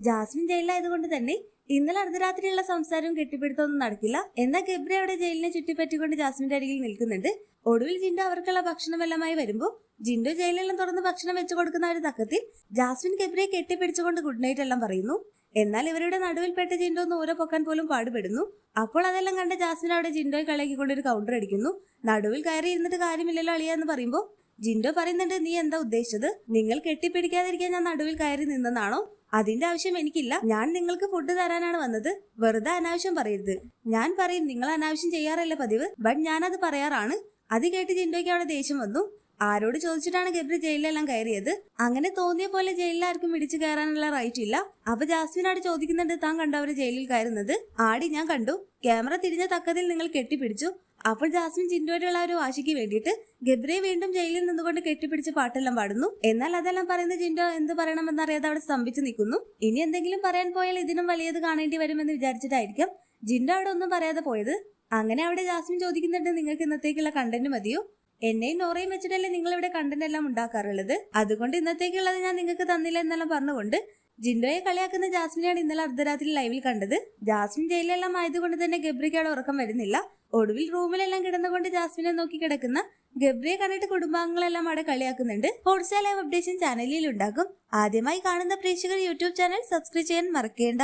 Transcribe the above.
Jasmine ജയിലിലായതുകൊണ്ട് തന്നെ ഇന്നലെ അർദ്ധരാത്രിയുള്ള സംസാരവും കെട്ടിപ്പിടുത്തൊന്നും നടക്കില്ല. എന്നാൽ ഗബ്രി അവിടെ ജയിലിനെ ചുറ്റിപ്പറ്റിക്കൊണ്ട് ജാസ്മിന്റെ അരികിൽ നിൽക്കുന്നുണ്ട്. ഒടുവിൽ ജിൻഡോ അവർക്കുള്ള ഭക്ഷണമെല്ലാമായി വരുമ്പോ ജിൻഡോ ജയിലെല്ലാം തുറന്ന് ഭക്ഷണം വെച്ചു കൊടുക്കുന്ന ഒരു തക്കത്തിൽ ജാസ്മിൻ ഗബ്രിയെ കെട്ടിപ്പിടിച്ചുകൊണ്ട് ഗുഡ് നൈറ്റ് എല്ലാം പറയുന്നു. എന്നാൽ ഇവരുടെ നടുവിൽപ്പെട്ട് ജിൻഡോ ഒന്ന് ഊര പൊക്കാൻ പോലും പാടുപെടുന്നു. അപ്പോൾ അതെല്ലാം കണ്ട് ജാസ്മിൻ അവിടെ ജിൻഡോയെ കളയാക്കിക്കൊണ്ട് ഒരു കൗണ്ടർ അടിക്കുന്നു. നടുവിൽ കയറി ഇരുന്നിട്ട് കാര്യമില്ലല്ലോ അളിയാന്ന് പറയുമ്പോ ജിൻഡോ പറയുന്നുണ്ട്, നീ എന്താ ഉദ്ദേശിച്ചത്? നിങ്ങൾ കെട്ടിപ്പിടിക്കാതിരിക്കാൻ ഞാൻ നടുവിൽ കയറി നിന്നെന്നാണോ? അതിന്റെ ആവശ്യം എനിക്കില്ല. ഞാൻ നിങ്ങൾക്ക് ഫുഡ് തരാനാണ് വന്നത്. വെറുതെ അനാവശ്യം പറയരുത്. ഞാൻ പറയും നിങ്ങൾ അനാവശ്യം ചെയ്യാറല്ല പതിവ്, ബട്ട് ഞാനത് പറയാറാണ്. അത് കേട്ട് ജിൻഡോയ്ക്ക് അവിടെ ദേഷ്യം വന്നു. ആരോട് ചോദിച്ചിട്ടാണ് ഗബ്രി ജയിലിലെല്ലാം കയറിയത്? അങ്ങനെ തോന്നിയ പോലെ ജയിലിലാർക്കും ഇടിച്ചു കയറാനുള്ള റൈറ്റ് ഇല്ല. അപ്പൊ ജാസ്മിനോട് ചോദിക്കുന്നുണ്ട്, താൻ കണ്ടോ അവര് ജയിലിൽ കയറുന്നത്? ആടി ഞാൻ കണ്ടു. ക്യാമറ തിരിഞ്ഞ തക്കത്തിൽ നിങ്ങൾ കെട്ടിപ്പിടിച്ചു. അപ്പോൾ ജാസ്മിൻ ജിൻഡോയുടെ ഒരു വാശിക്ക് വേണ്ടിയിട്ട് ഗബ്രിയെ വീണ്ടും ജയിലിൽ നിന്നുകൊണ്ട് കെട്ടിപ്പിടിച്ച് പാട്ടെല്ലാം പാടുന്നു. എന്നാൽ അതെല്ലാം പറയുന്ന ജിൻഡോ എന്ത് പറയണമെന്നറിയാതെ അവിടെ സ്തംഭിച്ചു നിൽക്കുന്നു. ഇനി എന്തെങ്കിലും പറയാൻ പോയാൽ ഇതിനും വലിയത് കാണേണ്ടി വരുമെന്ന് വിചാരിച്ചിട്ടായിരിക്കാം ജിൻഡോ അവിടെ ഒന്നും പറയാതെ പോയത്. അങ്ങനെ അവിടെ ജാസ്മിൻ ചോദിക്കുന്നുണ്ട്, നിങ്ങൾക്ക് ഇന്നത്തേക്കുള്ള കണ്ടന്റ് മതിയോ? എന്നെയും നോറയും വെച്ചിട്ടല്ലേ നിങ്ങൾ ഇവിടെ കണ്ടന്റ് എല്ലാം ഉണ്ടാക്കാറുള്ളത്. അതുകൊണ്ട് ഇന്നത്തേക്കുള്ളത് ഞാൻ നിങ്ങൾക്ക് തന്നില്ല എന്നെല്ലാം പറഞ്ഞുകൊണ്ട് ജിൻഡോയെ കളിയാക്കുന്ന ജാസ്മിനെയാണ് ഇന്നലെ അർദ്ധരാത്രി ലൈവിൽ കണ്ടത്. ജാസ്മിൻ ജയിലെല്ലാം ആയതുകൊണ്ട് തന്നെ ഗബ്രിക്ക് അവിടെ ഉറക്കം വരുന്നില്ല. ഒടുവിൽ റൂമിലെല്ലാം കിടന്നുകൊണ്ട് ജാസ്മിനെ നോക്കി കിടക്കുന്ന ഗബ്രിയെ കണ്ടിട്ട് കുടുംബാംഗങ്ങളെല്ലാം അവിടെ കളിയാക്കുന്നുണ്ട്. ഹോട്ട്സ്റ്റാർ ലൈവ് അപ്ഡേഷൻ ചാനലിൽ ഉണ്ടാകും. ആദ്യമായി കാണുന്ന പ്രേക്ഷകർ യൂട്യൂബ് ചാനൽ സബ്സ്ക്രൈബ് ചെയ്യാൻ മറക്കേണ്ട.